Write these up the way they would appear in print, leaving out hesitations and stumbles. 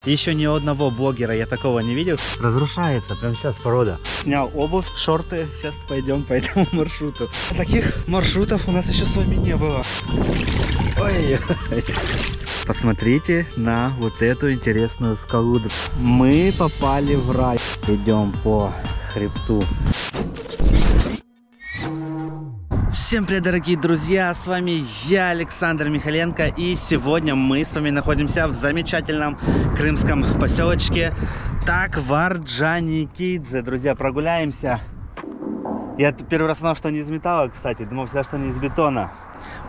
Еще ни одного блогера я такого не видел. Разрушается прямо сейчас порода. Снял обувь, шорты. Сейчас пойдем по этому маршруту. Таких маршрутов у нас еще с вами не было. Ой. Посмотрите на вот эту интересную скалу. Мы попали в рай. Идем по хребту. Всем привет, дорогие друзья, с вами я, Александр Михаленко, и сегодня мы с вами находимся в замечательном крымском поселочке Орджоникидзе. Друзья, прогуляемся. Я первый раз знал, что не из металла, кстати, думал всегда, что не из бетона.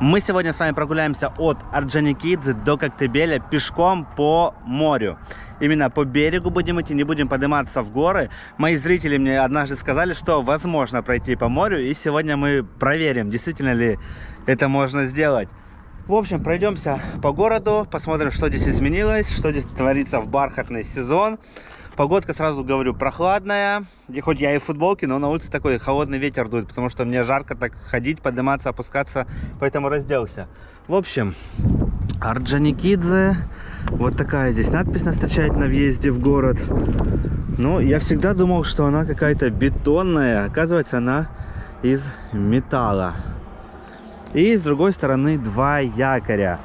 Мы сегодня с вами прогуляемся от Орджоникидзе до Коктебеля пешком по морю. Именно по берегу будем идти, не будем подниматься в горы. Мои зрители мне однажды сказали, что возможно пройти по морю. И сегодня мы проверим, действительно ли это можно сделать. В общем, пройдемся по городу, посмотрим, что здесь изменилось, что здесь творится в бархатный сезон. Погодка, сразу говорю, прохладная. Хоть я и в футболке, но на улице такой холодный ветер дует, потому что мне жарко так ходить, подниматься, опускаться, поэтому разделся. В общем, Орджоникидзе. Вот такая здесь надпись нас встречает на въезде в город. Но я всегда думал, что она какая-то бетонная. Оказывается, она из металла. И с другой стороны два якоря.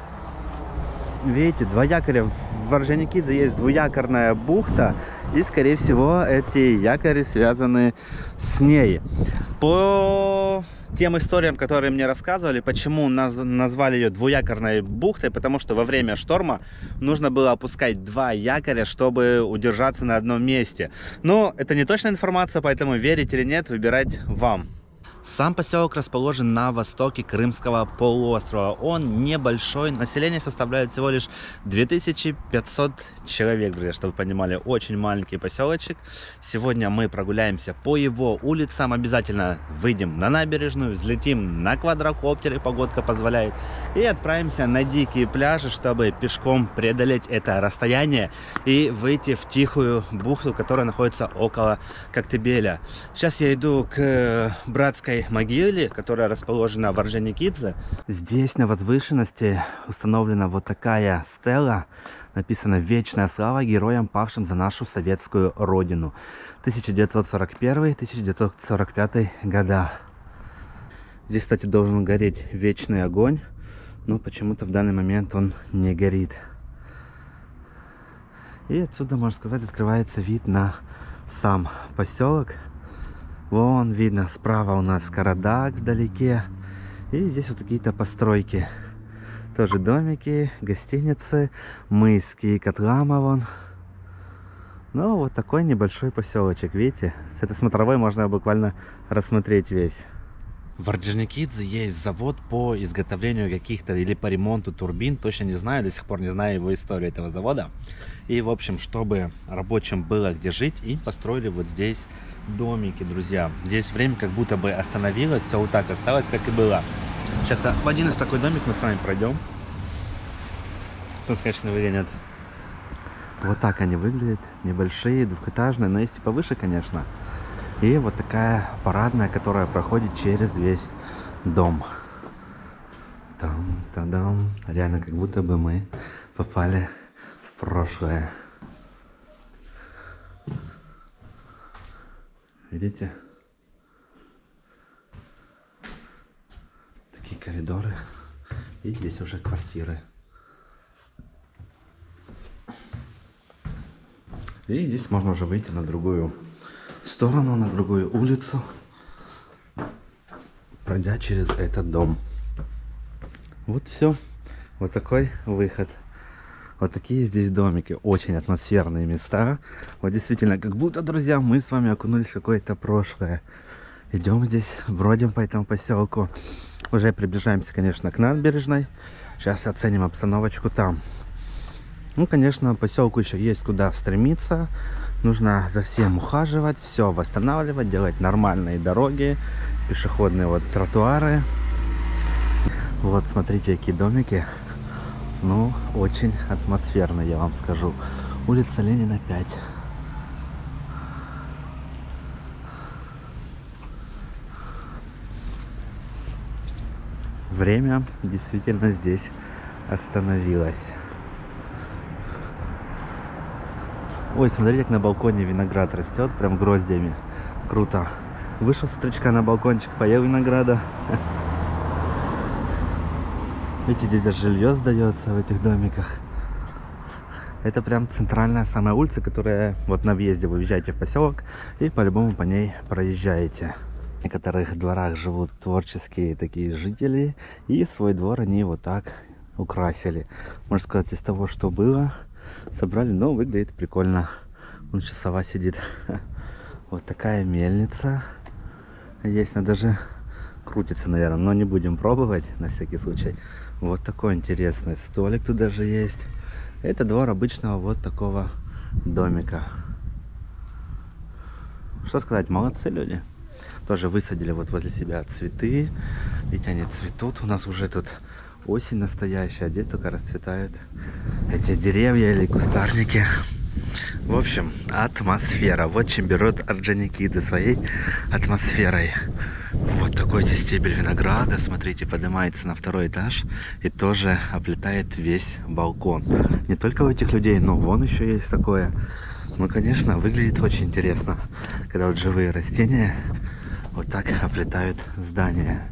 Видите, два якоря. В Орджоникидзе есть двуякорная бухта. И, скорее всего, эти якори связаны с ней. По тем историям, которые мне рассказывали, почему назвали ее двуякорной бухтой, потому что во время шторма нужно было опускать два якоря, чтобы удержаться на одном месте. Но это не точная информация, поэтому верить или нет, выбирать вам. Сам поселок расположен на востоке Крымского полуострова. Он небольшой, население составляет всего лишь 2500 человек, друзья, чтобы вы понимали, очень маленький поселочек. Сегодня мы прогуляемся по его улицам, обязательно выйдем на набережную, взлетим на квадрокоптере, погодка позволяет, и отправимся на дикие пляжи, чтобы пешком преодолеть это расстояние и выйти в тихую бухту, которая находится около Коктебеля. Сейчас я иду к братской могиле, которая расположена в Орджоникидзе. Здесь на возвышенности установлена вот такая стела. Написано «Вечная слава героям, павшим за нашу советскую родину». 1941-1945 года. Здесь, кстати, должен гореть вечный огонь, но почему-то в данный момент он не горит. И отсюда, можно сказать, открывается вид на сам поселок. Вон видно, справа у нас Карадак вдалеке. И здесь вот какие-то постройки. Тоже домики, гостиницы, мыски, Котлама вон. Ну, вот такой небольшой поселочек, видите? С этой смотровой можно буквально рассмотреть весь. В Орджоникидзе есть завод по изготовлению каких-то или по ремонту турбин. Точно не знаю, до сих пор не знаю его историю этого завода. И, в общем, чтобы рабочим было где жить, им построили вот здесь домики, друзья. Здесь время как будто бы остановилось, все вот так осталось, как и было. Сейчас в один из такой домик мы с вами пройдем. Солнце, конечно, выглядит. Вот так они выглядят. Небольшие, двухэтажные, но есть и повыше, конечно. И вот такая парадная, которая проходит через весь дом. Там-та-дам. Реально, как будто бы мы попали в прошлое. Видите? Такие коридоры. И здесь уже квартиры. И здесь можно уже выйти на другую сторону, на другую улицу, пройдя через этот дом. Вот все. Вот такой выход. Вот такие здесь домики. Очень атмосферные места. Вот действительно, как будто, друзья, мы с вами окунулись в какое-то прошлое. Идем здесь, бродим по этому поселку. Уже приближаемся, конечно, к набережной. Сейчас оценим обстановочку там. Ну, конечно, поселку еще есть куда стремиться. Нужно за всем ухаживать, все восстанавливать, делать нормальные дороги, пешеходные вот тротуары. Вот, смотрите, какие домики. Ну, очень атмосферно, я вам скажу. Улица Ленина, 5. Время действительно здесь остановилось. Ой, смотрите, как на балконе виноград растет, прям гроздями. Круто. Вышел с утречка на балкончик, поел винограда. Видите, здесь даже жилье сдается в этих домиках. Это прям центральная самая улица, которая вот на въезде. Вы въезжаете в поселок и по-любому по ней проезжаете. В некоторых дворах живут творческие такие жители, и свой двор они вот так украсили. Можно сказать, из того, что было, собрали, но выглядит прикольно. Вон сейчас сова сидит. Вот такая мельница. Есть, она даже крутится, наверное, но не будем пробовать на всякий случай. Вот такой интересный столик тут даже есть. Это двор обычного вот такого домика. Что сказать, молодцы люди. Тоже высадили вот возле себя цветы. Ведь они цветут. У нас уже тут осень настоящая, а здесь только расцветают эти деревья или кустарники. В общем, атмосфера. Вот чем берут Орджоникидзе своей атмосферой. Вот такой здесь стебель винограда. Смотрите, поднимается на второй этаж и тоже оплетает весь балкон. Не только у этих людей, но вон еще есть такое. Ну, конечно, выглядит очень интересно, когда вот живые растения вот так оплетают здание.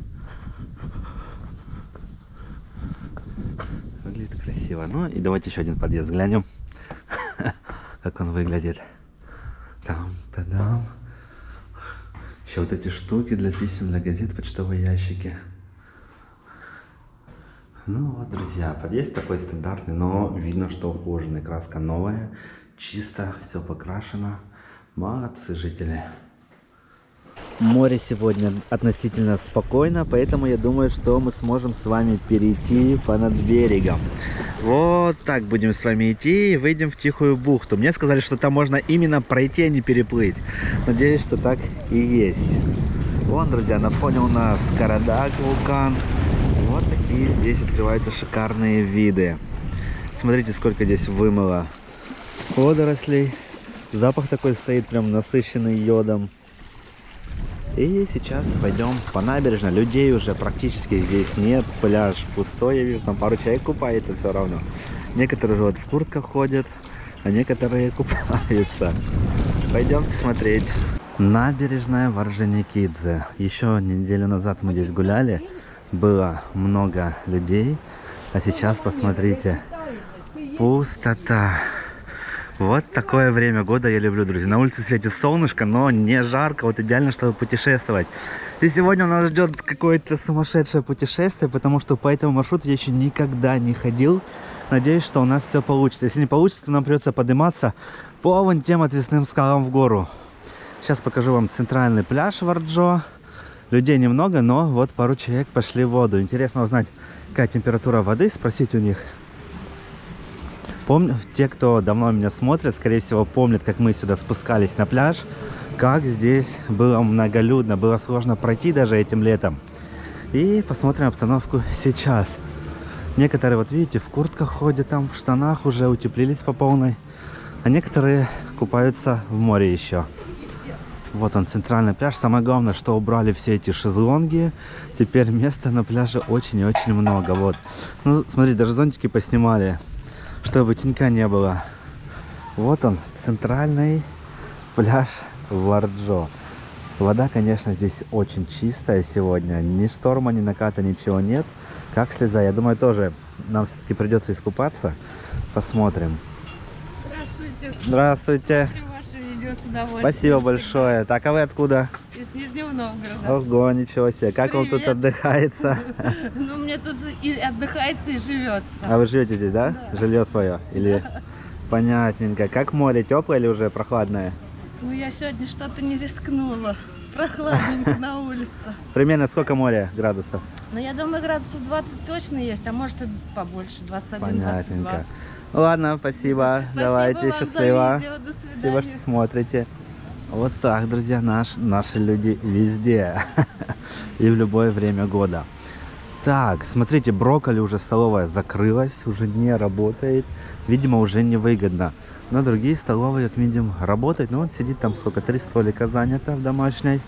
Выглядит красиво. Ну и давайте еще один подъезд глянем, как он выглядит. Там-та-дам. Еще вот эти штуки для писем, для газет, почтовые ящики. Ну вот, друзья, подъезд такой стандартный, но видно, что ухоженный. Краска новая, чисто, все покрашено. Молодцы жители. Море сегодня относительно спокойно, поэтому я думаю, что мы сможем с вами перейти понад берегом. Вот так будем с вами идти и выйдем в тихую бухту. Мне сказали, что там можно именно пройти, а не переплыть. Надеюсь, что так и есть. Вон, друзья, на фоне у нас Карадаг, вулкан. Вот такие здесь открываются шикарные виды. Смотрите, сколько здесь вымыло водорослей. Запах такой стоит, прям насыщенный йодом. И сейчас пойдем по набережной. Людей уже практически здесь нет. Пляж пустой, я вижу, там пару человек купается все равно. Некоторые же вот в куртках ходят, а некоторые купаются. Пойдемте смотреть. Набережная в Орджоникидзе. Еще неделю назад мы здесь гуляли. Было много людей. А сейчас посмотрите. Пустота. Вот такое время года я люблю, друзья. На улице светит солнышко, но не жарко. Вот идеально, чтобы путешествовать. И сегодня у нас ждет какое-то сумасшедшее путешествие, потому что по этому маршруту я еще никогда не ходил. Надеюсь, что у нас все получится. Если не получится, то нам придется подниматься по вон тем отвесным скалам в гору. Сейчас покажу вам центральный пляж в Орджо. Людей немного, но вот пару человек пошли в воду. Интересно узнать, какая температура воды, спросить у них. Помню, те, кто давно меня смотрит, скорее всего, помнят, как мы сюда спускались на пляж, как здесь было многолюдно, было сложно пройти даже этим летом. И посмотрим обстановку сейчас. Некоторые, вот видите, в куртках ходят, там в штанах уже утеплились по полной, а некоторые купаются в море еще. Вот он, центральный пляж. Самое главное, что убрали все эти шезлонги. Теперь места на пляже очень и очень много. Вот. Ну, смотри, даже зонтики поснимали, чтобы тенька не было. Вот он, центральный пляж в Орджо. Вода, конечно, здесь очень чистая сегодня. Ни шторма, ни наката, ничего нет. Как слеза. Я думаю, тоже нам все-таки придется искупаться. Посмотрим. Здравствуйте. Здравствуйте. Смотрю ваше видео с удовольствием. Спасибо большое. Так, а вы откуда? Из Нижнего Новгорода. Ого, ничего себе. Как вам тут отдыхается? Ну, мне тут и отдыхается, и живется. А вы живете здесь, да? Да. Жилье свое? Или... Понятненько. Как море, теплое или уже прохладное? Ну, я сегодня что-то не рискнула. Прохладненько на улице. Примерно сколько море градусов? Ну, я думаю, градусов 20 точно есть, а может и побольше, 21-22. Понятненько. Ладно, спасибо. Давайте, вам счастливо. за видео. До свидания. Спасибо, что смотрите. Вот так, друзья, наши люди везде. И в любое время года. Так, смотрите, брокколи уже столовая закрылась, уже не работает. Видимо, уже невыгодно. Но другие столовые, как видим, работают. Ну, вот сидит там сколько, 3 столика занято в домашней.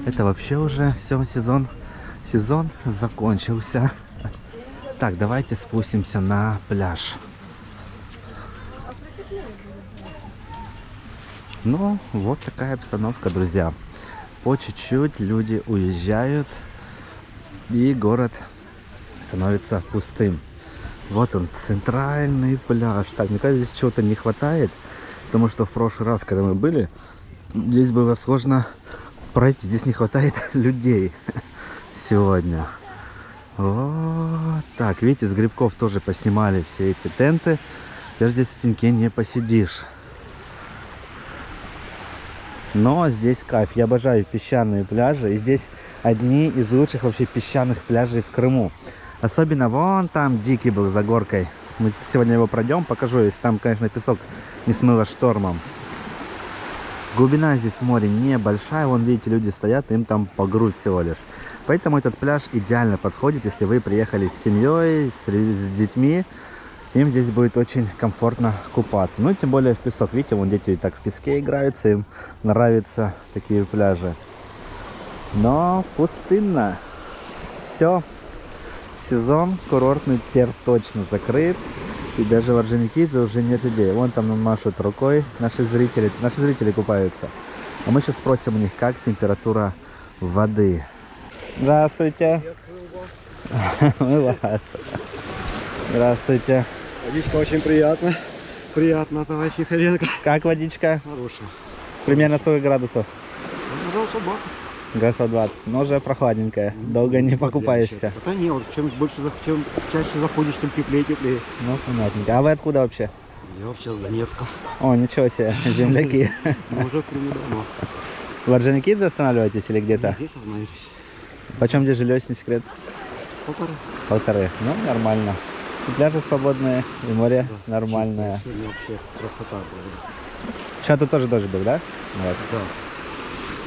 Это вообще уже все, сезон закончился. Так, давайте спустимся на пляж. Ну, вот такая обстановка, друзья. По чуть-чуть люди уезжают, и город становится пустым. Вот он, центральный пляж. Так, мне кажется, здесь чего-то не хватает, потому что в прошлый раз, когда мы были, здесь было сложно пройти. Здесь не хватает людей сегодня. Вот так, видите, с грибков тоже поснимали все эти тенты. Теперь здесь в теньке не посидишь. Но здесь кайф. Я обожаю песчаные пляжи. И здесь одни из лучших вообще песчаных пляжей в Крыму. Особенно вон там дикий был за горкой. Мы сегодня его пройдем, покажу, если там, конечно, песок не смыло штормом. Глубина здесь в море небольшая. Вон, видите, люди стоят, им там по грудь всего лишь. Поэтому этот пляж идеально подходит, если вы приехали с семьей, с детьми. Им здесь будет очень комфортно купаться. Ну, тем более в песок. Видите, вон дети так в песке играются, им нравятся такие пляжи. Но пустынно. Все. Сезон курортный теперь точно закрыт. И даже в Орджоникидзе уже нет людей. Вон там нам машут рукой наши зрители купаются. А мы сейчас спросим у них, как температура воды. Здравствуйте. Мы вас. Здравствуйте. Водичка очень приятно. Приятно, товарищ Михаленко. Как водичка? Хорошая. Примерно 40 градусов. Пожалуйста, 20. Градусов 20. Но уже прохладненькая. Долго не покупаешься. Да не, вот чем чаще заходишь, тем теплее. Ну, понятненько. А вы откуда вообще? Я вообще с Донецка. О, ничего себе, земляки. Мы уже в Крыму давно. В Орджоникидзе останавливаетесь или где-то? Здесь остановились. Почем где жилье, если не секрет? 1,5. 1,5. Ну, нормально. И пляжи свободные, и море нормальное. Сегодня вообще красота была. Сейчас тут тоже дождь был, да? Вот. Да.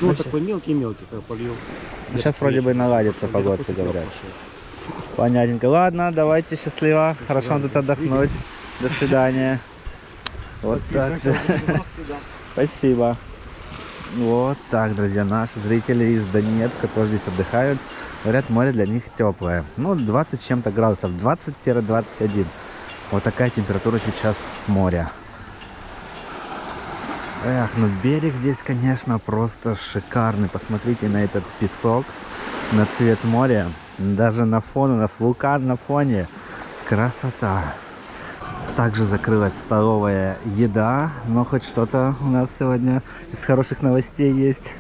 Ну, вот такой мелкий-мелкий, как полил. Сейчас вроде бы наладится погодка, говорят. Понятненько. Ладно, давайте, счастливо. Хорошо вам тут отдохнуть. До свидания. Вот так. Спасибо. Вот так, друзья, наши зрители из Донецка тоже здесь отдыхают. Говорят, море для них теплое. Ну, 20 с чем-то градусов, 20-21. Вот такая температура сейчас моря. Эх, ну берег здесь, конечно, просто шикарный. Посмотрите на этот песок, на цвет моря. Даже на фоне, у нас вулкан на фоне. Красота. Также закрылась столовая еда, но хоть что-то у нас сегодня из хороших новостей есть.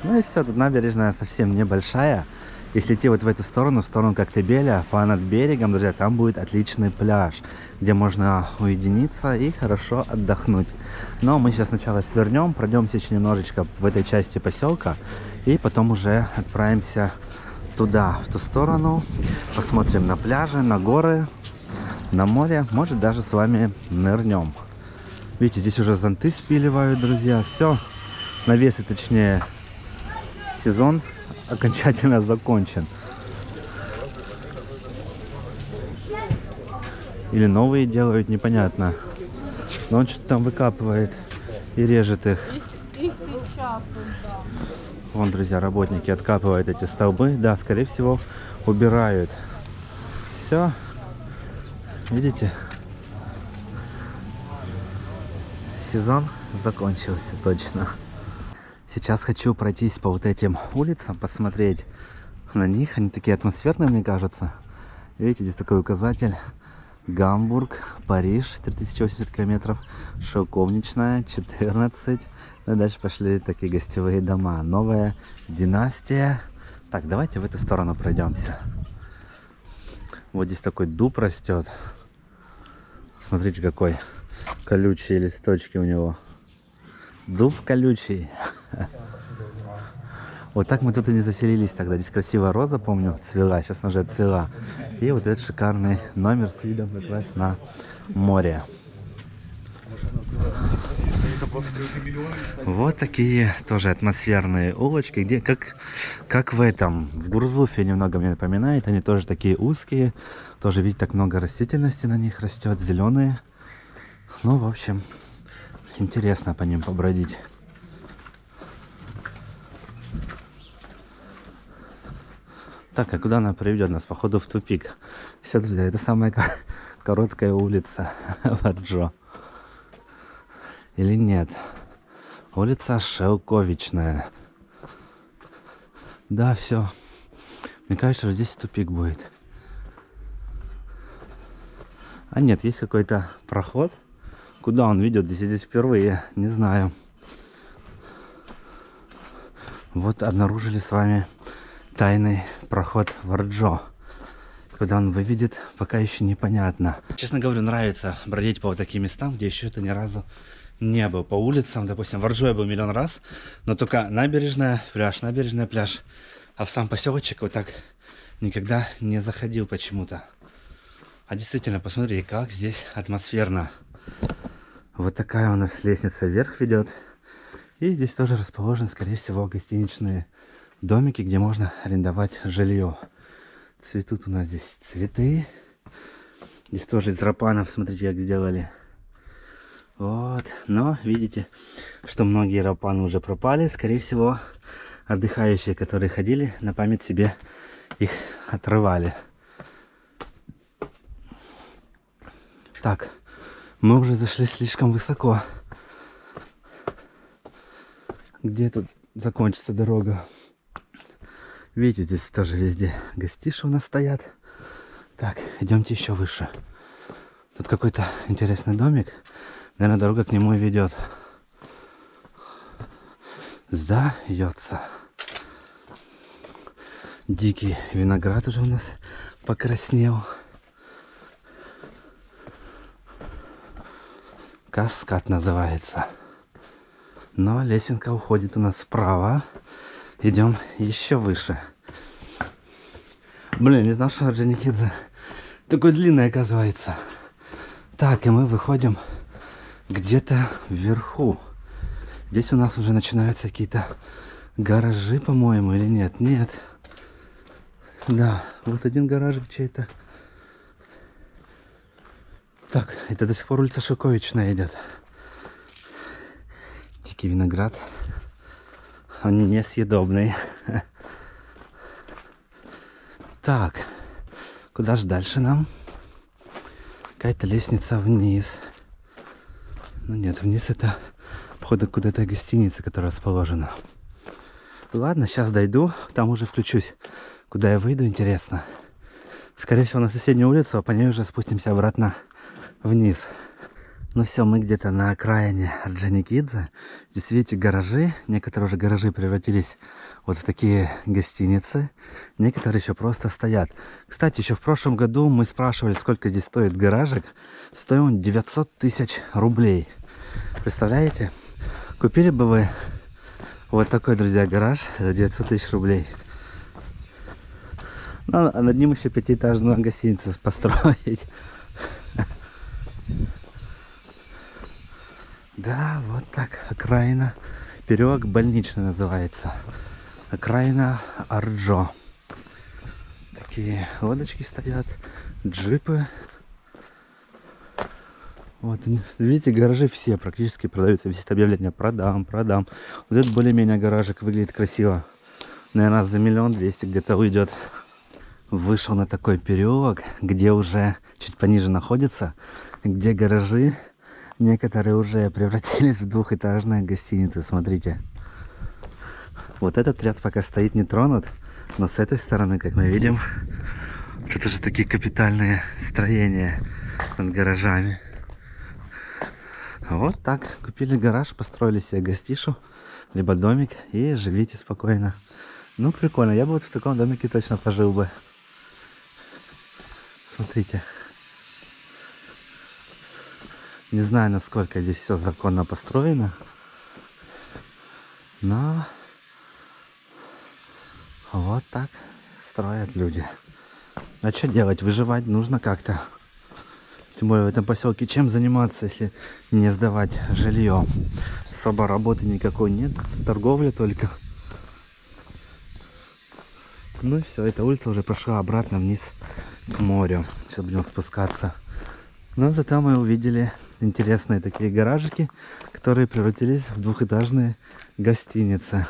Ну и все, тут набережная совсем небольшая. Если идти вот в эту сторону, в сторону Коктебеля, по над берегом, друзья, там будет отличный пляж, где можно уединиться и хорошо отдохнуть. Но мы сейчас сначала свернем, пройдемся еще немножечко в этой части поселка, и потом уже отправимся туда, в ту сторону. Посмотрим на пляжи, на горы, на море. Может, даже с вами нырнем. Видите, здесь уже зонты спиливают, друзья. Все, навесы, точнее, сезон окончательно закончен. Или новые делают, непонятно. Но он что-то там выкапывает и режет их. Вон, друзья, работники откапывают эти столбы. Да, скорее всего, убирают. Все. Видите? Сезон закончился точно. Сейчас хочу пройтись по вот этим улицам, посмотреть на них. Они такие атмосферные, мне кажется. Видите, здесь такой указатель. Гамбург, Париж, 3080 километров. Шелковничная, 14. Ну и дальше пошли такие гостевые дома. Новая династия. Так, давайте в эту сторону пройдемся. Вот здесь такой дуб растет. Смотрите, какой колючие листочки у него. Дуб колючий. Вот так мы тут и не заселились тогда. Здесь красивая роза, помню, цвела. Сейчас она уже отцвела. И вот этот шикарный номер с видом как раз на море. Вот такие тоже атмосферные улочки, где как в этом, в Гурзуфе немного мне напоминает. Они тоже такие узкие. Тоже, видите, так много растительности на них растет, зеленые. Ну, в общем, интересно по ним побродить. Так, а куда она приведет нас? Походу в тупик. Все, друзья, это самое короткая улица Варджо. Или нет? Улица Шелковичная. Да, все. Мне кажется, что здесь тупик будет. А нет, есть какой-то проход. Куда он ведет? Здесь впервые. Не знаю. Вот обнаружили с вами тайный проход Варджо. Куда он выведет, пока еще непонятно. Честно говорю, нравится бродить по вот таким местам, где еще это ни разу не был. По улицам, допустим, в Варджо я был миллион раз, но только набережная, пляж, а в сам поселочек вот так никогда не заходил почему-то. А действительно, посмотрите, как здесь атмосферно. Вот такая у нас лестница вверх ведет. И здесь тоже расположены, скорее всего, гостиничные домики, где можно арендовать жилье. Цветут у нас здесь цветы. Здесь тоже из рапанов, смотрите, как сделали. Вот. Но видите, что многие рапаны уже пропали. Скорее всего, отдыхающие, которые ходили, на память себе их отрывали. Так, мы уже зашли слишком высоко. Где тут закончится дорога? Видите, здесь тоже везде гостиши у нас стоят. Так, идемте еще выше. Тут какой-то интересный домик. Наверное, дорога к нему и ведет. Сдается. Дикий виноград уже у нас покраснел. Каскад называется. Но лесенка уходит у нас вправо. Идем еще выше. Блин, не знал, что Орджоникидзе такой длинный оказывается. Так, и мы выходим где-то вверху. Здесь у нас уже начинаются какие-то гаражи, по-моему, или нет? Нет. Да, вот один гаражик чей-то. Так, это до сих пор улица Шелковичная идет. Дикий виноград. Он несъедобный. Так, куда же дальше нам? Какая-то лестница вниз. Ну нет, вниз это походу куда-то гостиница, которая расположена. Ладно, сейчас дойду, там уже включусь. Куда я выйду, интересно. Скорее всего, на соседнюю улицу, а по ней уже спустимся обратно вниз. Ну все, мы где-то на окраине Орджоникидзе. Здесь, видите, гаражи. Некоторые уже гаражи превратились вот в такие гостиницы. Некоторые еще просто стоят. Кстати, еще в прошлом году мы спрашивали, сколько здесь стоит гаражик. Стоил он 900 тысяч рублей. Представляете? Купили бы вы вот такой, друзья, гараж за 900 тысяч рублей. Ну, а над ним еще пятиэтажную гостиницу построить. Да, вот так, окраина, переулок Больничный называется. Окраина Орджо. Такие лодочки стоят, джипы. Вот, видите, гаражи все практически продаются. Висит объявление: продам, продам. Вот этот более-менее гаражик выглядит красиво. Наверное, за 1 200 000 где-то уйдет. Вышел на такой переулок, где уже чуть пониже находится, где гаражи. Некоторые уже превратились в двухэтажные гостиницы, смотрите. Вот этот ряд пока стоит не тронут, но с этой стороны, как мы видим, тут уже такие капитальные строения над гаражами. Вот так, купили гараж, построили себе гостишу, либо домик и живите спокойно. Ну, прикольно, я бы вот в таком домике точно пожил бы. Смотрите. Не знаю, насколько здесь все законно построено, но вот так строят люди. А что делать? Выживать нужно как-то. Тем более в этом поселке чем заниматься, если не сдавать жилье? Особо работы никакой нет, торговля только. Ну и все, эта улица уже прошла обратно вниз к морю. Сейчас будем спускаться. Но зато мы увидели интересные такие гаражики, которые превратились в двухэтажные гостиницы.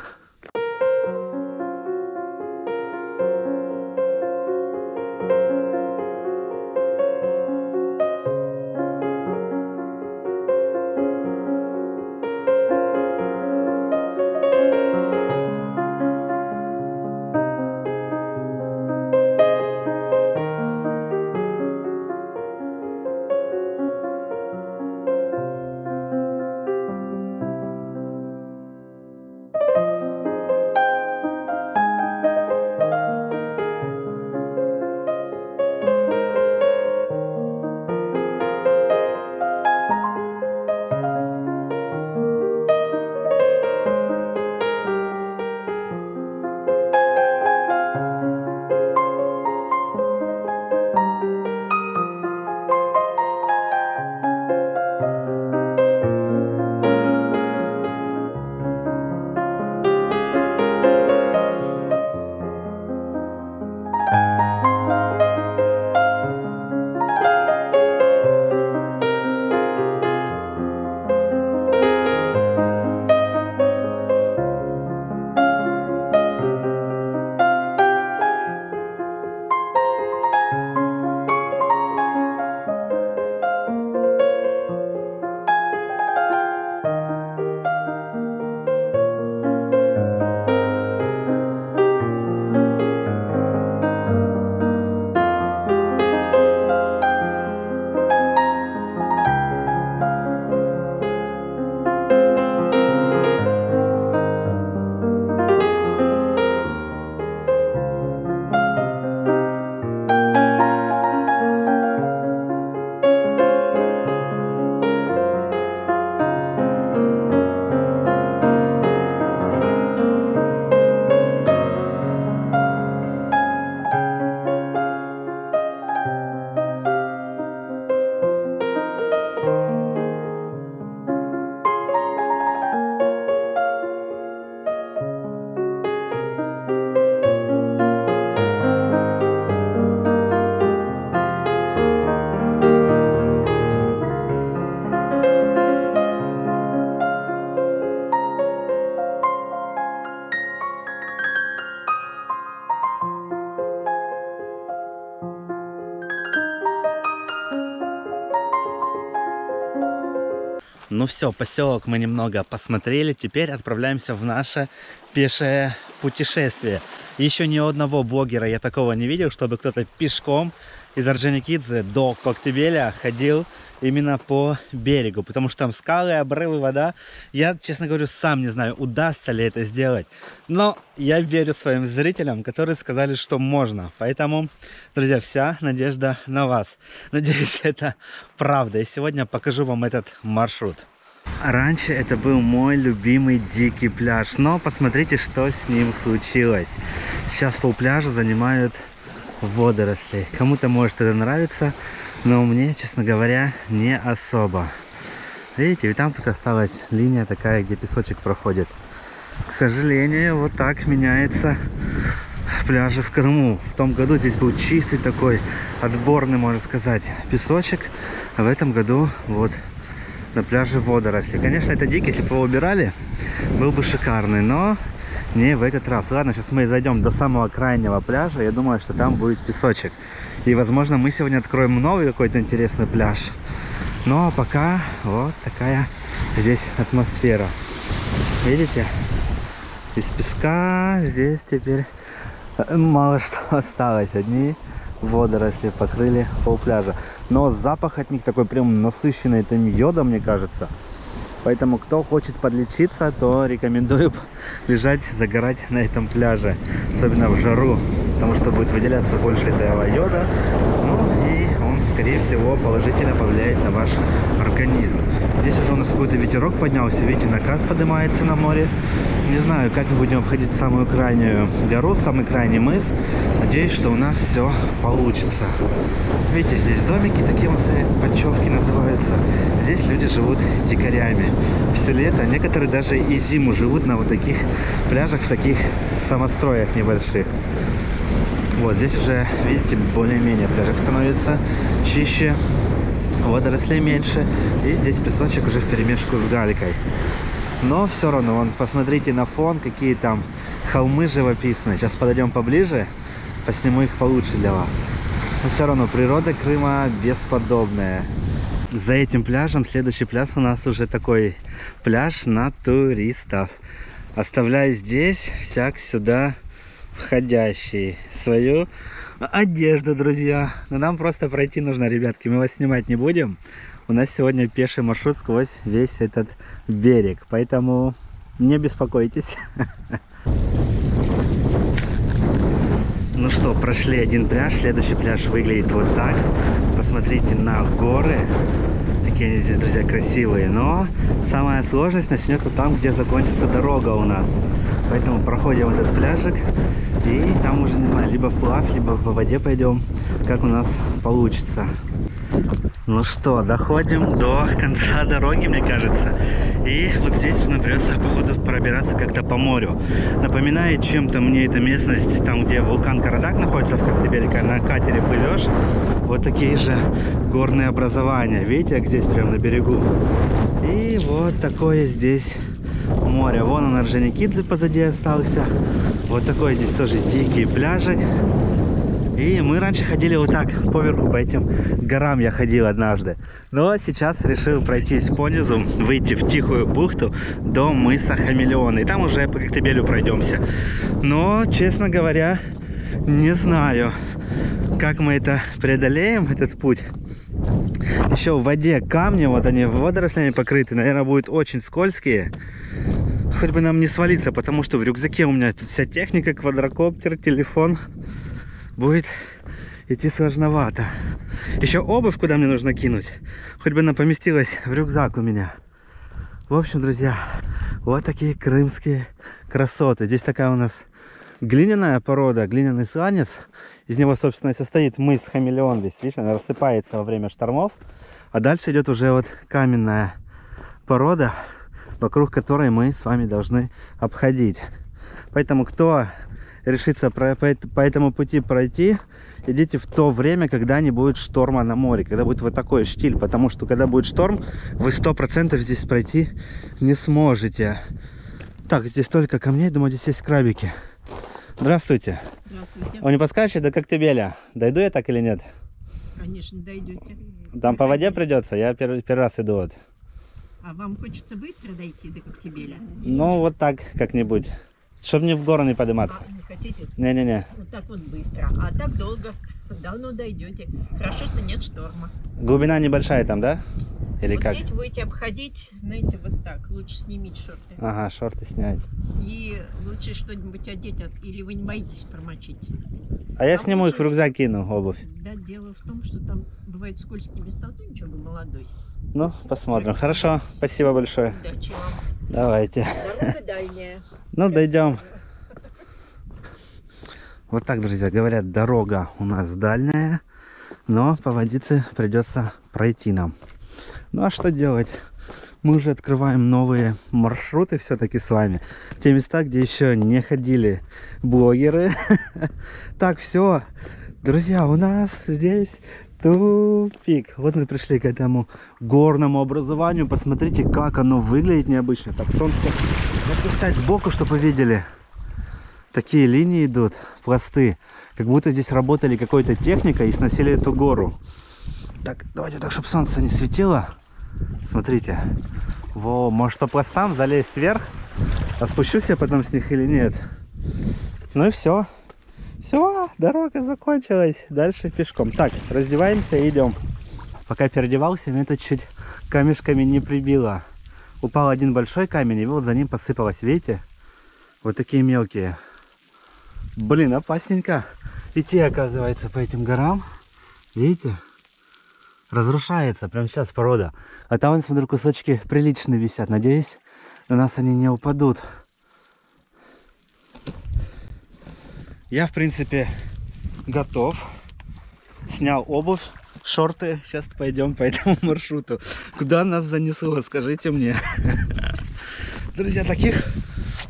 Ну все, поселок мы немного посмотрели. Теперь отправляемся в наше пешее путешествие. Еще ни одного блогера я такого не видел, чтобы кто-то пешком из Орджоникидзе до Коктебеля ходил именно по берегу, потому что там скалы, обрывы, вода. Я, честно говорю, сам не знаю, удастся ли это сделать, но я верю своим зрителям, которые сказали, что можно. Поэтому, друзья, вся надежда на вас. Надеюсь, это правда. И сегодня покажу вам этот маршрут. Раньше это был мой любимый дикий пляж, но посмотрите, что с ним случилось. Сейчас полпляжа занимают водоросли. Кому-то может это нравиться, но мне, честно говоря, не особо. Видите, ведь там только осталась линия такая, где песочек проходит. К сожалению, вот так меняется пляжи в Крыму. В том году здесь был чистый такой, отборный, можно сказать, песочек. А в этом году вот на пляже водоросли. Конечно, это дико, если бы его убирали, был бы шикарный, но не в этот раз. Ладно, сейчас мы зайдем до самого крайнего пляжа. Я думаю, что там будет песочек. И, возможно, мы сегодня откроем новый какой-то интересный пляж. Но пока вот такая здесь атмосфера. Видите? Из песка здесь теперь мало что осталось. Одни водоросли покрыли полпляжа. Но запах от них такой прям насыщенный этим йодом, мне кажется. Поэтому, кто хочет подлечиться, то рекомендую лежать, загорать на этом пляже. Особенно в жару, потому что будет выделяться больше этого йода. Ну и он, скорее всего, положительно повлияет на ваш организм. Здесь уже у нас какой-то ветерок поднялся. Видите, накат поднимается на море. Не знаю, как мы будем обходить самую крайнюю гору, самый крайний мыс. Надеюсь, что у нас все получится. Видите, здесь домики такие вот стоят, подчевки называются. Здесь люди живут дикарями. Все лето, некоторые даже и зиму живут на вот таких пляжах, в таких самостроях небольших. Вот здесь уже, видите, более-менее пляжик становится чище, водорослей меньше. И здесь песочек уже вперемешку с галькой. Но все равно, вон, посмотрите на фон, какие там холмы живописные. Сейчас подойдем поближе, посниму их получше для вас. Но все равно природа Крыма бесподобная. За этим пляжем следующий пляж у нас уже такой пляж на туристов. Оставляю здесь всяк сюда входящий свою одежду, друзья. Но нам просто пройти нужно, ребятки, мы вас снимать не будем. У нас сегодня пеший маршрут сквозь весь этот берег, поэтому не беспокойтесь. Ну что, прошли один пляж, следующий пляж выглядит вот так. Посмотрите на горы, какие они здесь, друзья, красивые. Но самая сложность начнется там, где закончится дорога у нас. Поэтому проходим этот пляжик и там уже, не знаю, либо вплавь, либо по воде пойдем, как у нас получится. Ну что, доходим до конца дороги, мне кажется. И вот здесь нам придется, походу, пробираться как-то по морю. Напоминает чем-то мне эта местность, там, где вулкан Карадак находится в Коктебеле, когда на катере плывешь. Вот такие же горные образования. Видите, как здесь прям на берегу. И вот такое здесь море. Вон он, Орджоникидзе позади остался. Вот такой здесь тоже дикий пляжик. И мы раньше ходили вот так, поверху по этим горам я ходил однажды. Но сейчас решил пройтись понизу, выйти в тихую бухту до мыса Хамелеона. И там уже по Коктебелю пройдемся. Но, честно говоря, не знаю, как мы это преодолеем, этот путь. Еще в воде камни, вот они водорослями покрыты, наверное, будут очень скользкие. Хоть бы нам не свалиться, потому что в рюкзаке у меня тут вся техника, квадрокоптер, телефон. Будет идти сложновато. Еще обувь куда мне нужно кинуть. Хоть бы она поместилась в рюкзак у меня. В общем, друзья, вот такие крымские красоты. Здесь такая у нас глиняная порода, глиняный сланец. Из него, собственно, и состоит мыс Хамелеон. Здесь, видишь, она рассыпается во время штормов. А дальше идет уже вот каменная порода, вокруг которой мы с вами должны обходить. Поэтому, кто решится по этому пути пройти, идите в то время, когда не будет шторма на море, когда будет вот такой штиль, потому что когда будет шторм, вы 100% здесь пройти не сможете. Так, здесь только камней, думаю, здесь есть крабики. Здравствуйте. Здравствуйте. Вы не подскажете до Коктебеля? Дойду я так или нет? Конечно, дойдете. Там по воде придется? Я первый раз иду вот. А вам хочется быстро дойти до Коктебеля? Ну, вот так как-нибудь. Чтоб не в гору не подниматься. Не хотите? Не-не-не. Вот так вот быстро. А так долго. Давно дойдете. Хорошо, что нет шторма. Глубина небольшая там, да? Или вот как? здесь будете обходить, знаете, вот так. Лучше снимите шорты. Ага, шорты снять. И лучше что-нибудь одеть, или вы не боитесь промочить. А я А сниму их в лучше- рюкзак, кину обувь. Да, дело в том, что там бывают скользкие места, ну ничего, вы молодой. Ну, посмотрим. Хорошо, спасибо большое. Удачи вам. Давайте. Дорога дальняя. Ну, дойдем. Вот так, друзья, говорят, дорога у нас дальняя, но по водице придется пройти нам. Ну, а что делать? Мы уже открываем новые маршруты все-таки с вами. Те места, где еще не ходили блогеры. Так, все. Друзья, у нас здесь тупик. Вот мы пришли к этому горному образованию. Посмотрите, как оно выглядит необычно. Так, солнце. Надо встать сбоку, чтобы вы видели. Такие линии идут, пласты. Как будто здесь работали какой-то техникой и сносили эту гору. Так, давайте так, чтобы солнце не светило. Смотрите. Во, может по пластам залезть вверх. А спущусь я потом с них или нет. Ну и все. Все, дорога закончилась. Дальше пешком. Так, раздеваемся и идем. Пока переодевался, меня тут чуть камешками не прибило. Упал один большой камень, и вот за ним посыпалось. Видите? Вот такие мелкие. Блин, опасненько идти, оказывается, по этим горам. Видите? Разрушается прямо сейчас порода. А там, смотрю, кусочки приличные висят. Надеюсь, на нас они не упадут. Я, в принципе, готов. Снял обувь, шорты. Сейчас пойдем по этому маршруту. Куда нас занесло, скажите мне. Друзья, таких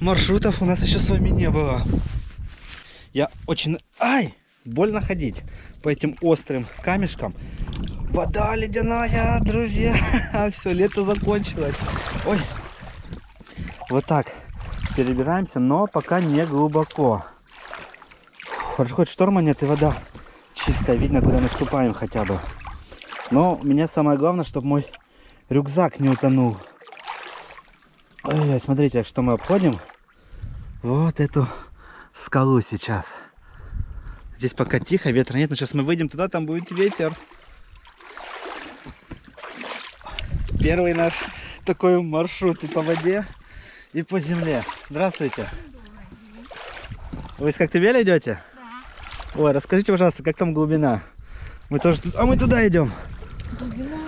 маршрутов у нас еще с вами не было. Я очень... Ай! Больно ходить по этим острым камешкам. Вода ледяная, друзья. Все, лето закончилось. Ой. Вот так перебираемся, но пока не глубоко. Хорошо, хоть шторма нет и вода чистая. Видно, куда наступаем хотя бы. Но у меня самое главное, чтобы мой рюкзак не утонул. Ой, смотрите, что мы обходим. Вот эту скалу сейчас. Здесь пока тихо, ветра нет, но сейчас мы выйдем туда, там будет ветер. Первый наш такой маршрут и по воде, и по земле. Здравствуйте. Вы из Коктебеля идете? Да. Ой, расскажите, пожалуйста, как там глубина? Мы тоже... А мы туда идем. Глубина?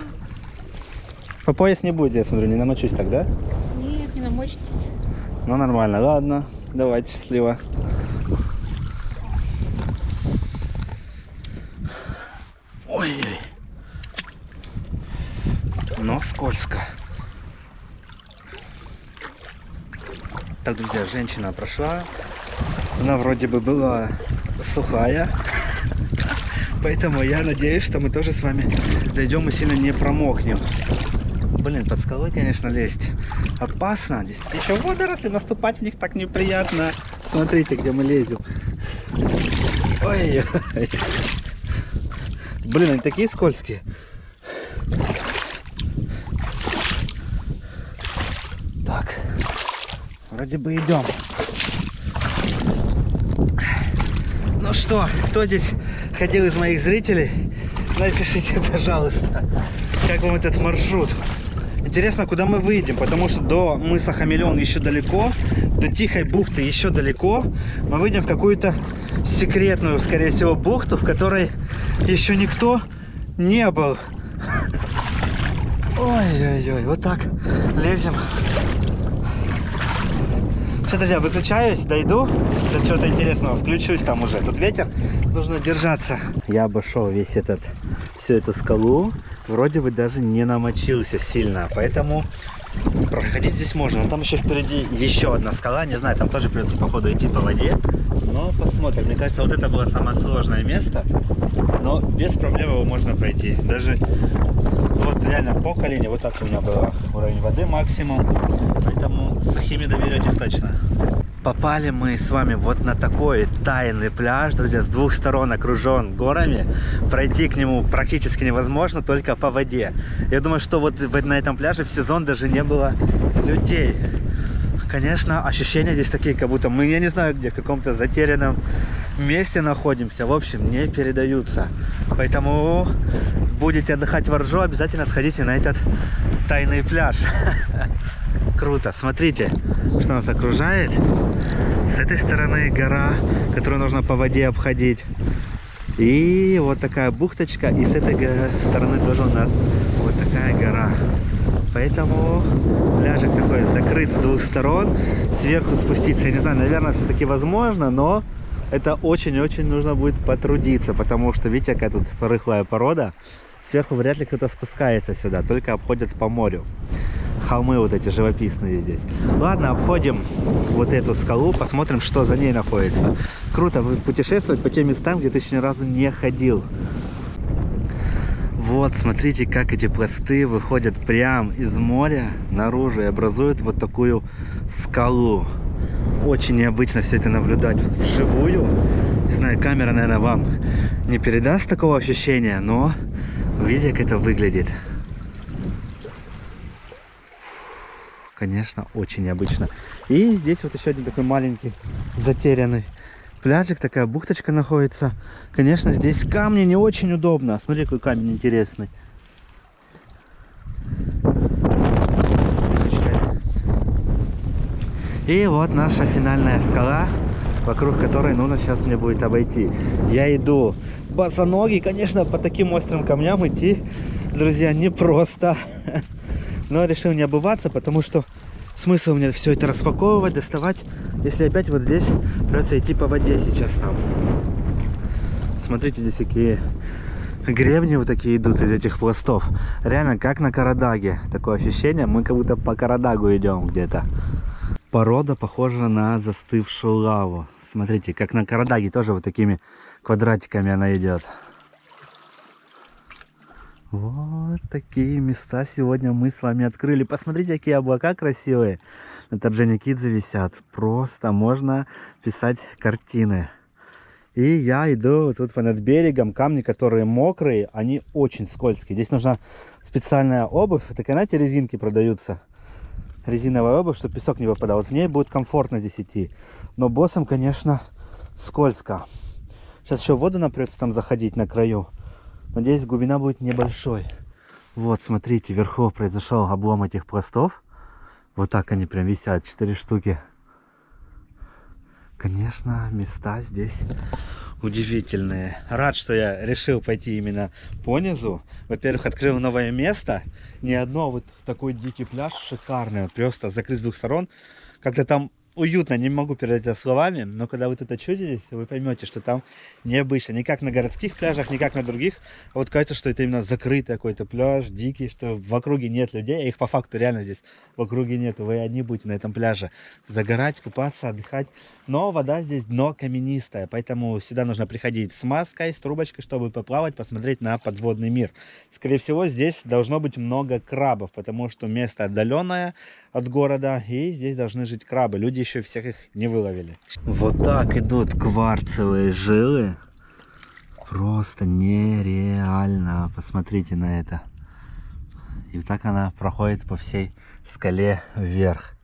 По пояс не будет, я смотрю, не намочусь тогда? Нет, не намочитесь. Ну нормально, ладно. Давайте, счастливо. Ой-ой. Но скользко. Так, друзья, женщина прошла. Она вроде бы была сухая. Поэтому я надеюсь, что мы тоже с вами дойдем и сильно не промокнем. Блин, под скалой, конечно, лезть опасно. Здесь еще водоросли, наступать в них так неприятно. Смотрите, где мы лезем. Ой-ой. Блин, они такие скользкие. Так, вроде бы идем. Ну что, кто здесь ходил из моих зрителей? Напишите, пожалуйста, как вам этот маршрут. Интересно, куда мы выйдем, потому что до мыса Хамелеон еще далеко, до Тихой бухты еще далеко. Мы выйдем в какую-то секретную, скорее всего, бухту, в которой еще никто не был. Ой-ой-ой, вот так лезем. Все, друзья, выключаюсь, дойду до чего-то интересного, включусь там уже. Тут ветер, нужно держаться. Я обошел всю эту скалу, вроде бы даже не намочился сильно, поэтому проходить здесь можно. Но там еще впереди еще одна скала, не знаю, там тоже придется походу идти по воде, но посмотрим. Мне кажется, вот это было самое сложное место, но без проблем его можно пройти. Даже вот реально по колени, вот так у меня был уровень воды максимум, поэтому с сухими доберетесь точно. Попали мы с вами вот на такой тайный пляж, друзья, с двух сторон окружен горами. Пройти к нему практически невозможно, только по воде. Я думаю, что вот на этом пляже в сезон даже не было людей. Конечно, ощущения здесь такие, как будто мы, я не знаю где, в каком-то затерянном месте находимся. В общем, не передаются. Поэтому будете отдыхать в Оржо, обязательно сходите на этот тайный пляж. Круто. Смотрите, что нас окружает. С этой стороны гора, которую нужно по воде обходить. И вот такая бухточка. И с этой стороны тоже у нас вот такая гора. Поэтому пляжик такой закрыт с двух сторон. Сверху спуститься, я не знаю, наверное, все-таки возможно, но это очень-очень нужно будет потрудиться, потому что, видите, какая тут рыхлая порода. Сверху вряд ли кто-то спускается сюда, только обходят по морю. Холмы вот эти живописные здесь. Ладно, обходим вот эту скалу, посмотрим, что за ней находится. Круто путешествовать по тем местам, где ты еще ни разу не ходил. Вот, смотрите, как эти пласты выходят прямо из моря наружу и образуют вот такую скалу. Очень необычно все это наблюдать вживую. Не знаю, камера, наверное, вам не передаст такого ощущения, но видите, как это выглядит. Конечно, очень необычно. И здесь вот еще один такой маленький затерянный пляжик, такая бухточка находится. Конечно, здесь камни не очень удобно. Смотри, какой камень интересный. И вот наша финальная скала, вокруг которой нужно сейчас мне будет обойти. Я иду босоногий, конечно, по таким острым камням идти, друзья, непросто. Но решил не обуваться, потому что смысл мне все это распаковывать, доставать, если опять вот здесь придется идти по воде сейчас нам. Смотрите, здесь какие гребни вот такие идут из этих пластов. Реально, как на Карадаге. Такое ощущение, мы как будто по Карадагу идем где-то. Порода похожа на застывшую лаву. Смотрите, как на Карадаге, тоже вот такими квадратиками она идет. Вот такие места сегодня мы с вами открыли. Посмотрите, какие облака красивые над Орджоникидзе висят. Просто можно писать картины. И я иду тут над берегом. Камни, которые мокрые, они очень скользкие. Здесь нужна специальная обувь. Так, знаете, резинки продаются. Резиновая обувь, чтобы песок не выпадал. Вот в ней будет комфортно здесь идти. Но боссом, конечно, скользко. Сейчас еще в воду нам придется там заходить на краю. Надеюсь, глубина будет небольшой. Вот, смотрите, вверху произошел облом этих пластов. Вот так они прям висят, 4 штуки. Конечно, места здесь удивительные. Рад, что я решил пойти именно по низу. Во-первых, открыл новое место. Не одно, вот такой дикий пляж, шикарный. Просто закрыт с двух сторон. Как-то там уютно, не могу передать это словами, но когда вы тут очутитесь, вы поймете, что там необычно. Не как на городских пляжах, не как на других. А вот кажется, что это именно закрытый какой-то пляж, дикий, что в округе нет людей. А их по факту реально здесь в округе нет. Вы одни будете на этом пляже загорать, купаться, отдыхать. Но вода здесь дно каменистое, поэтому сюда нужно приходить с маской, с трубочкой, чтобы поплавать, посмотреть на подводный мир. Скорее всего, здесь должно быть много крабов, потому что место отдаленное от города, и здесь должны жить крабы. Люди еще всех их не выловили. Вот так идут кварцевые жилы. Просто нереально. Посмотрите на это. И вот так она проходит по всей скале вверх.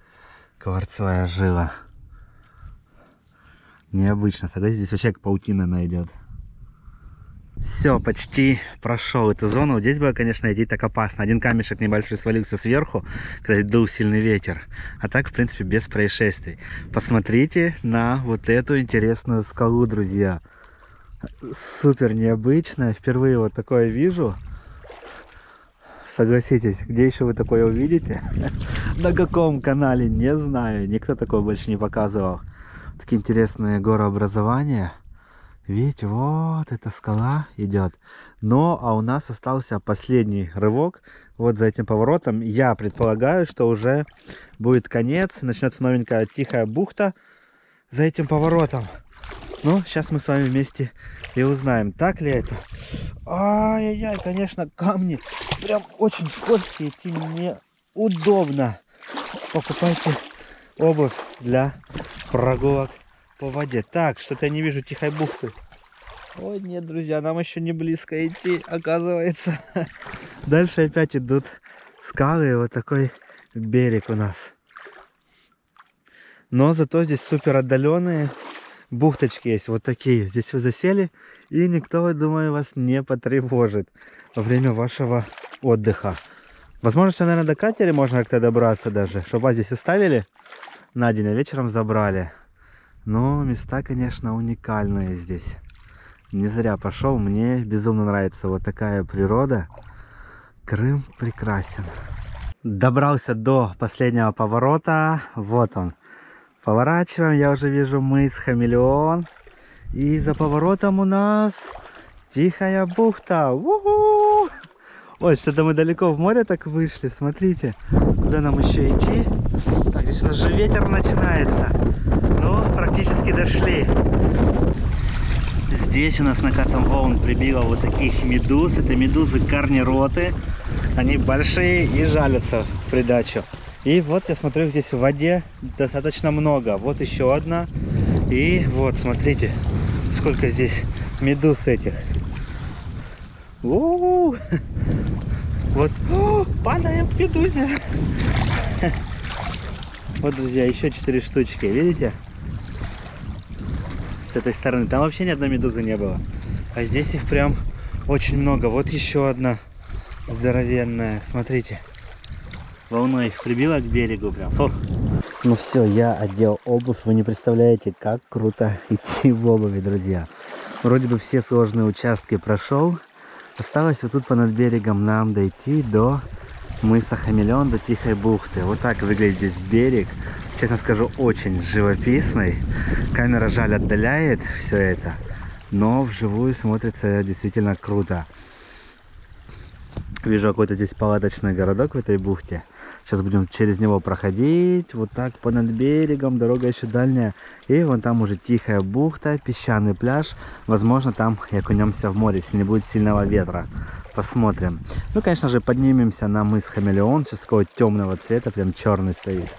Кварцевая жила. Необычно. Согласитесь, здесь вообще как паутина найдет. Все, почти прошел эту зону. Здесь было, конечно, идти так опасно. Один камешек небольшой свалился сверху, когда дул сильный ветер. А так, в принципе, без происшествий. Посмотрите на вот эту интересную скалу, друзья. Супер необычно. Впервые вот такое вижу. Согласитесь, где еще вы такое увидите? На каком канале, не знаю. Никто такого больше не показывал. Такие интересные горообразования. Видите, вот эта скала идет. Но, а у нас остался последний рывок. Вот за этим поворотом. Я предполагаю, что уже будет конец. Начнется новенькая тихая бухта за этим поворотом. Ну, сейчас мы с вами вместе и узнаем, так ли это. Ай-яй-яй, конечно, камни прям очень скользкие, идти неудобно. Покупайте обувь для прогулок по воде. Так, что-то я не вижу Тихой бухты. Ой, нет, друзья, нам еще не близко идти, оказывается. Дальше опять идут скалы, и вот такой берег у нас. Но зато здесь супер отдаленные бухточки есть, вот такие. Здесь вы засели, и никто, я думаю, вас не потревожит во время вашего отдыха. Возможно, что, наверное, до катера можно как-то добраться даже, чтобы вас здесь оставили на день, а вечером забрали. Но места, конечно, уникальные здесь. Не зря пошел, мне безумно нравится вот такая природа. Крым прекрасен. Добрался до последнего поворота, вот он. Поворачиваем, я уже вижу мыс Хамелеон. И за поворотом у нас Тихая бухта. У-ху! Ой, что-то мы далеко в море так вышли, смотрите. Куда нам еще идти? Так, здесь у нас же ветер начинается. Ну, практически дошли. Здесь у нас накатом волн прибило вот таких медуз. Это медузы корнероты. Они большие и жалятся в придачу. И вот я смотрю, здесь в воде достаточно много. Вот еще одна. И вот, смотрите, сколько здесь медуз этих. У-у-у! Вот, падаем к медузе. Вот, друзья, еще 4 штучки, видите? С этой стороны. Там вообще ни одной медузы не было. А здесь их прям очень много. Вот еще одна здоровенная. Смотрите. Волной их прибило к берегу прям. Фу. Ну все, я одел обувь. Вы не представляете, как круто идти в обуви, друзья. Вроде бы все сложные участки прошел. Осталось вот тут понад берегом нам дойти до мыса Хамелеон, до Тихой бухты. Вот так выглядит здесь берег. Честно скажу, очень живописный. Камера, жаль, отдаляет все это. Но вживую смотрится действительно круто. Вижу какой-то здесь палаточный городок в этой бухте. Сейчас будем через него проходить. Вот так понад берегом. Дорога еще дальняя. И вон там уже Тихая бухта, песчаный пляж. Возможно, там и окунемся в море, если не будет сильного ветра. Посмотрим. Ну, конечно же, поднимемся на мыс Хамелеон. Сейчас такого темного цвета, прям черный стоит.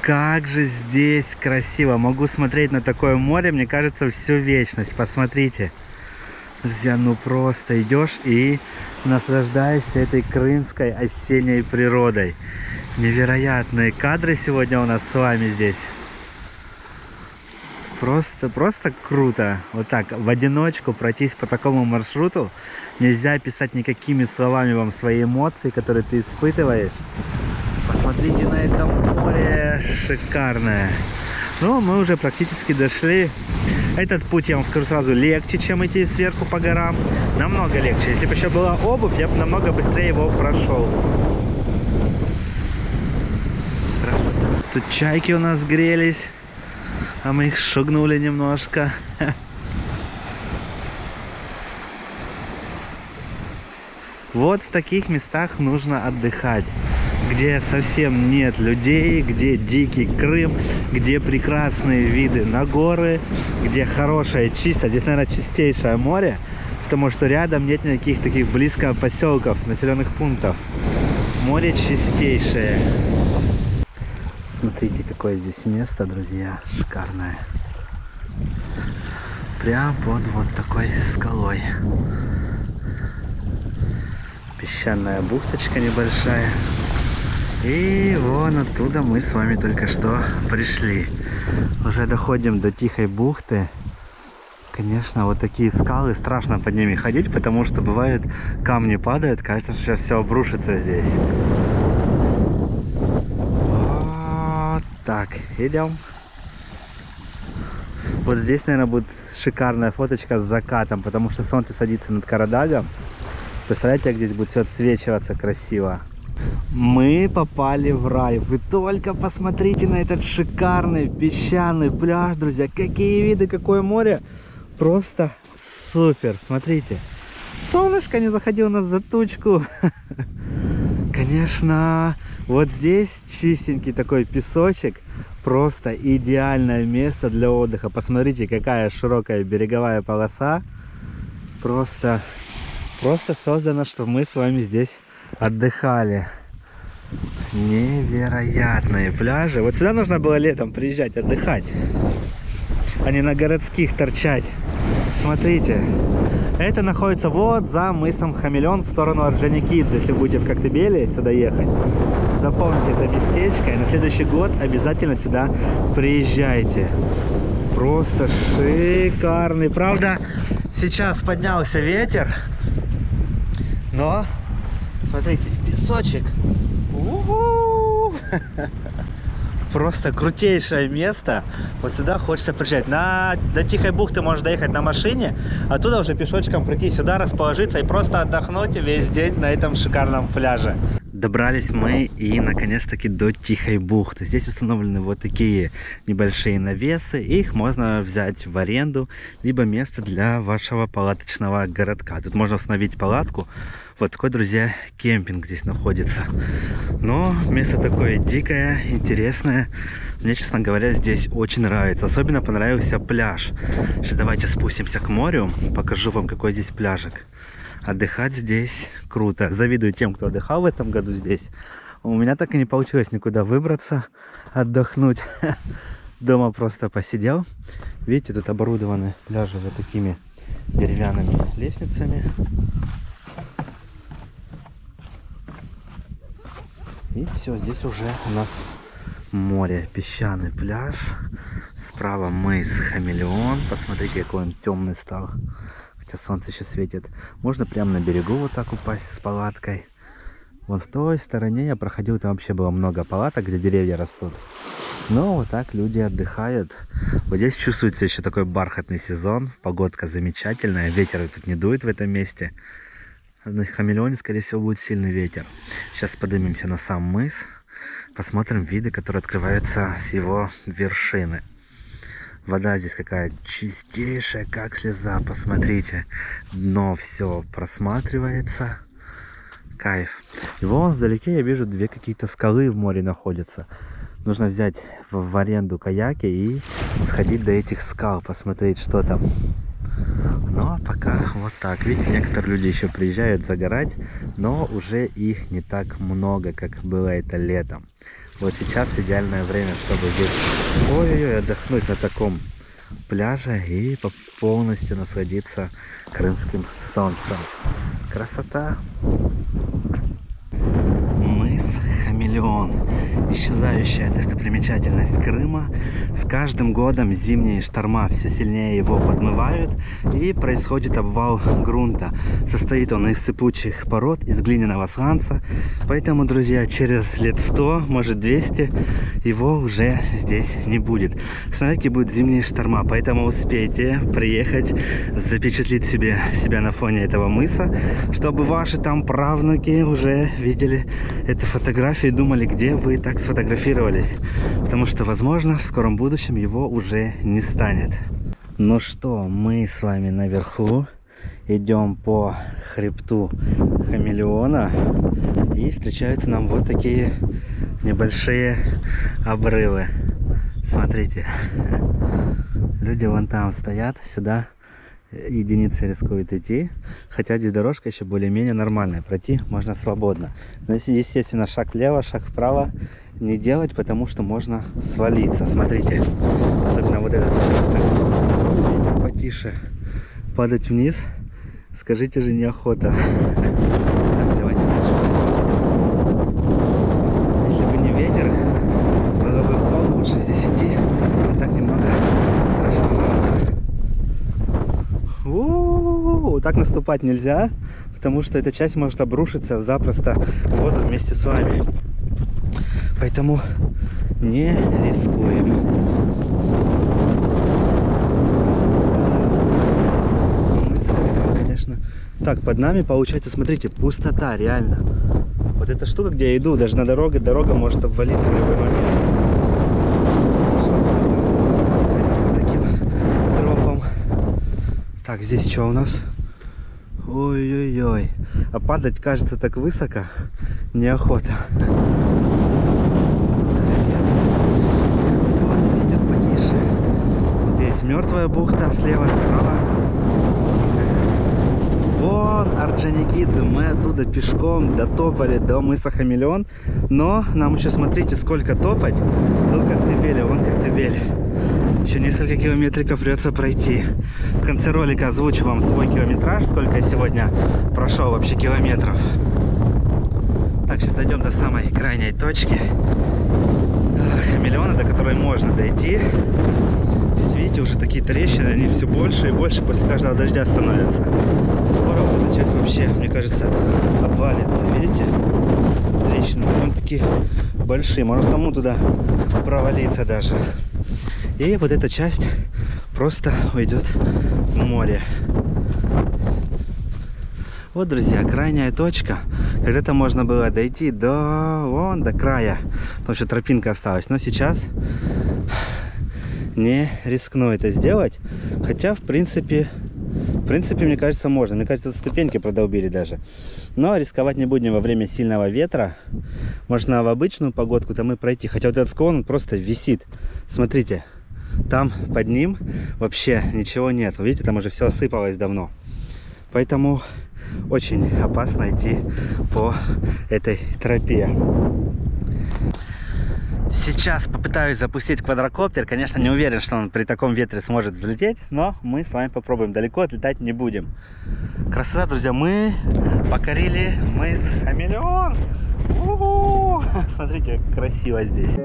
Как же здесь красиво. Могу смотреть на такое море, мне кажется, всю вечность. Посмотрите. Друзья, ну просто идешь и наслаждаешься этой крымской осенней природой. Невероятные кадры сегодня у нас с вами здесь. Просто круто. Вот так, в одиночку пройтись по такому маршруту. Нельзя описать никакими словами вам свои эмоции, которые ты испытываешь. Посмотрите на это море шикарное. Ну, мы уже практически дошли. Этот путь, я вам скажу сразу, легче, чем идти сверху по горам. Намного легче. Если бы еще была обувь, я бы намного быстрее его прошел. Красота. Тут чайки у нас грелись, а мы их шугнули немножко. Вот в таких местах нужно отдыхать, где совсем нет людей, где дикий Крым, где прекрасные виды на горы, где хорошее, чистое, здесь, наверное, чистейшее море, потому что рядом нет никаких таких близко поселков, населенных пунктов. Море чистейшее. Смотрите, какое здесь место, друзья, шикарное. Прям под вот такой скалой. Песчаная бухточка небольшая. И вон оттуда мы с вами только что пришли. Уже доходим до Тихой бухты. Конечно, вот такие скалы, страшно под ними ходить, потому что бывают камни падают, кажется, что сейчас все обрушится здесь. Вот так, идем. Вот здесь, наверное, будет шикарная фоточка с закатом, потому что солнце садится над Карадагом. Представляете, как здесь будет все отсвечиваться красиво. Мы попали в рай. Вы только посмотрите на этот шикарный песчаный пляж, друзья. Какие виды, какое море. Просто супер. Смотрите. Солнышко не заходило у нас за тучку. Конечно, вот здесь чистенький такой песочек. Просто идеальное место для отдыха. Посмотрите, какая широкая береговая полоса. Просто создано, чтобы мы с вами здесь отдыхали. Невероятные пляжи. Вот сюда нужно было летом приезжать, отдыхать, а не на городских торчать. Смотрите, это находится вот за мысом Хамелеон в сторону Орджоникидзе. Если будете в Коктебеле сюда ехать, запомните это местечко, и на следующий год обязательно сюда приезжайте. Просто шикарный. Правда, сейчас поднялся ветер, но смотрите, песочек. У-ху! Просто крутейшее место. Вот сюда хочется приезжать. До Тихой бухты можно доехать на машине, оттуда уже пешочком прийти сюда, расположиться и просто отдохнуть весь день на этом шикарном пляже. Добрались мы и наконец-таки до Тихой бухты. Здесь установлены вот такие небольшие навесы. Их можно взять в аренду, либо место для вашего палаточного городка. Тут можно установить палатку. Вот такой, друзья, кемпинг здесь находится. Но место такое дикое, интересное. Мне, честно говоря, здесь очень нравится. Особенно понравился пляж. Сейчас давайте спустимся к морю. Покажу вам, какой здесь пляжик. Отдыхать здесь круто. Завидую тем, кто отдыхал в этом году здесь. У меня так и не получилось никуда выбраться, отдохнуть. Дома просто посидел. Видите, тут оборудованы пляжи вот такими деревянными лестницами. И все, здесь уже у нас море, песчаный пляж. Справа мыс Хамелеон. Посмотрите, какой он темный стал. Хотя солнце еще светит. Можно прямо на берегу вот так упасть с палаткой. Вот в той стороне я проходил, там вообще было много палаток, где деревья растут. Но вот так люди отдыхают. Вот здесь чувствуется еще такой бархатный сезон. Погодка замечательная. Ветер тут не дует в этом месте. На Хамелеоне, скорее всего, будет сильный ветер. Сейчас поднимемся на сам мыс. Посмотрим виды, которые открываются с его вершины. Вода здесь какая чистейшая, как слеза. Посмотрите, дно все просматривается. Кайф. И вон вдалеке я вижу две какие-то скалы в море находятся. Нужно взять в аренду каяки и сходить до этих скал, посмотреть, что там. Но пока вот так. Видите, некоторые люди еще приезжают загорать, но уже их не так много, как было это летом. Вот сейчас идеальное время, чтобы здесь ой-ой-ой, отдохнуть на таком пляже и полностью насладиться крымским солнцем. Красота! Мыс Хамелеон. Исчезающая достопримечательность Крыма. С каждым годом зимние шторма все сильнее его подмывают, и происходит обвал грунта. Состоит он из сыпучих пород, из глиняного сланца. Поэтому, друзья, через лет 100, может 200, его уже здесь не будет. Смотрите, будут зимние шторма, поэтому успейте приехать, запечатлеть себя на фоне этого мыса, чтобы ваши там правнуки уже видели эту фотографию и думали, где вы так сфотографировались. Потому что, возможно, в скором будущем его уже не станет. Ну что, мы с вами наверху. Идем по хребту Хамелеона. И встречаются нам вот такие небольшие обрывы. Смотрите. Люди вон там стоят. Сюда единицы рискуют идти. Хотя здесь дорожка еще более-менее нормальная. Пройти можно свободно. Но если, естественно, шаг влево, шаг вправо не делать, потому что можно свалиться. Смотрите. Особенно вот этот участок. Ветер потише. Падать вниз, скажите же, неохота. Так, давайте дальше пойдемся. Если бы не ветер, было бы получше здесь идти. А так немного страшновато. Вот так наступать нельзя, потому что эта часть может обрушиться запросто в воду вместе с вами. Поэтому не рискуем. Так, под нами получается, смотрите, пустота, реально. Вот эта штука, где я иду, даже на дороге, дорога может обвалиться в любой момент. Ходить по таким тропам. Так, здесь что у нас? Ой-ой-ой. А падать, кажется, так высоко. Неохота. Ветер потише. Здесь мертвая бухта, слева, справа. Вот Хамелеон, Орджоникидзе. Мы оттуда пешком дотопали до мыса Хамелеон. Но нам еще, смотрите, сколько топать до Коктебеля. Вон Коктебель. Еще несколько километриков придется пройти. В конце ролика озвучу вам свой километраж, сколько я сегодня прошел вообще километров. Так, сейчас дойдем до самой крайней точки Хамелеона, до которой можно дойти. Здесь, видите, уже такие трещины, они все больше и больше после каждого дождя становятся. Скоро вот эта часть вообще, мне кажется, обвалится. Видите? Трещины довольно-таки большие. Можно саму туда провалиться даже. И вот эта часть просто уйдет в море. Вот, друзья, крайняя точка. Когда-то можно было дойти до края, потому что тропинка осталась. Но сейчас не рискну это сделать. Хотя, в принципе, мне кажется, можно. Мне кажется, тут ступеньки продолбили даже. Но рисковать не будем во время сильного ветра. Можно в обычную погодку там и пройти. Хотя вот этот склон просто висит. Смотрите, там под ним вообще ничего нет. Видите, там уже все осыпалось давно. Поэтому очень опасно идти по этой тропе. Сейчас попытаюсь запустить квадрокоптер. Конечно, не уверен, что он при таком ветре сможет взлететь, но мы с вами попробуем. Далеко отлетать не будем. Красота, друзья. Мы покорили мыс Хамелеон. У-ху! Смотрите, как красиво здесь.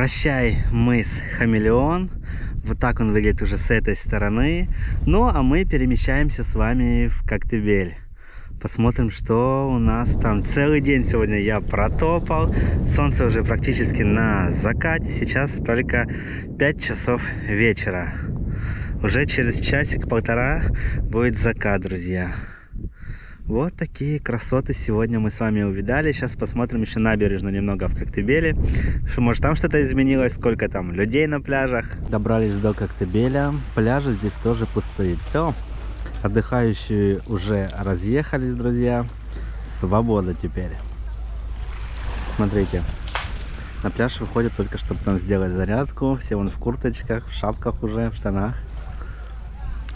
Прощай, мыс Хамелеон. Вот так он выглядит уже с этой стороны. Ну, а мы перемещаемся с вами в Коктебель. Посмотрим, что у нас там. Целый день сегодня я протопал. Солнце уже практически на закате. Сейчас только 5 часов вечера. Уже через часик-полтора будет закат, друзья. Вот такие красоты сегодня мы с вами увидали. Сейчас посмотрим еще набережную немного в Коктебеле. Может, там что-то изменилось, сколько там людей на пляжах. Добрались до Коктебеля. Пляжи здесь тоже пустые. Все. Отдыхающие уже разъехались, друзья. Свобода теперь. Смотрите. На пляж выходят только, чтобы там сделать зарядку. Все вон в курточках, в шапках уже, в штанах.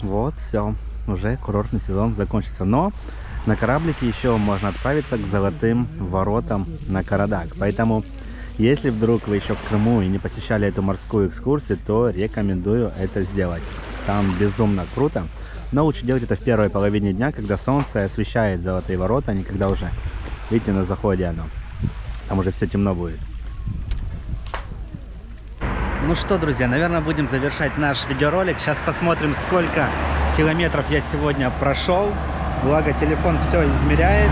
Вот, все. Уже курортный сезон закончится. Но на кораблике еще можно отправиться к Золотым воротам на Карадак. Поэтому, если вдруг вы еще в Крыму и не посещали эту морскую экскурсию, то рекомендую это сделать. Там безумно круто. Но лучше делать это в первой половине дня, когда солнце освещает Золотые ворота, а не когда уже, видите, на заходе оно. Там уже все темно будет. Ну что, друзья, наверное, будем завершать наш видеоролик. Сейчас посмотрим, сколько километров я сегодня прошел. Благо, телефон все измеряет.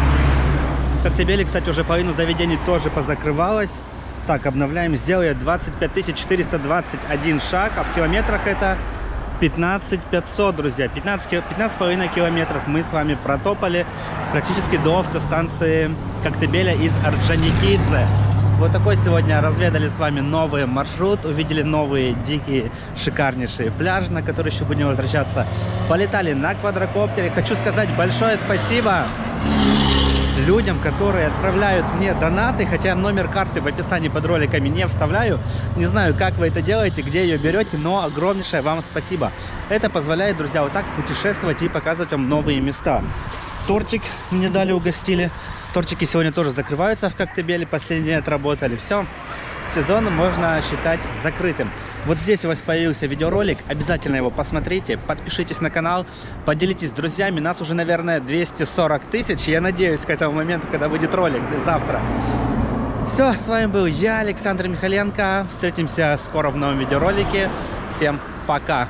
В Коктебеле, кстати, уже половину заведений тоже позакрывалось. Так, обновляем. Сделали 25 421 шаг, а в километрах это 15 500, друзья. 15,5 километров мы с вами протопали практически до автостанции Коктебеля из Орджоникидзе. Вот такой сегодня разведали с вами новый маршрут, увидели новые дикие шикарнейшие пляжи, на которые еще будем возвращаться. Полетали на квадрокоптере. Хочу сказать большое спасибо людям, которые отправляют мне донаты, хотя номер карты в описании под роликами не вставляю. Не знаю, как вы это делаете, где ее берете, но огромнейшее вам спасибо. Это позволяет, друзья, вот так путешествовать и показывать вам новые места. Тортик мне дали, угостили. Тортики сегодня тоже закрываются в Коктебеле, последний день отработали. Все, сезон можно считать закрытым. Вот здесь у вас появился видеоролик, обязательно его посмотрите, подпишитесь на канал, поделитесь с друзьями. Нас уже, наверное, 240 тысяч. Я надеюсь, к этому моменту, когда выйдет ролик, завтра. Все, с вами был я, Александр Михаленко. Встретимся скоро в новом видеоролике. Всем пока!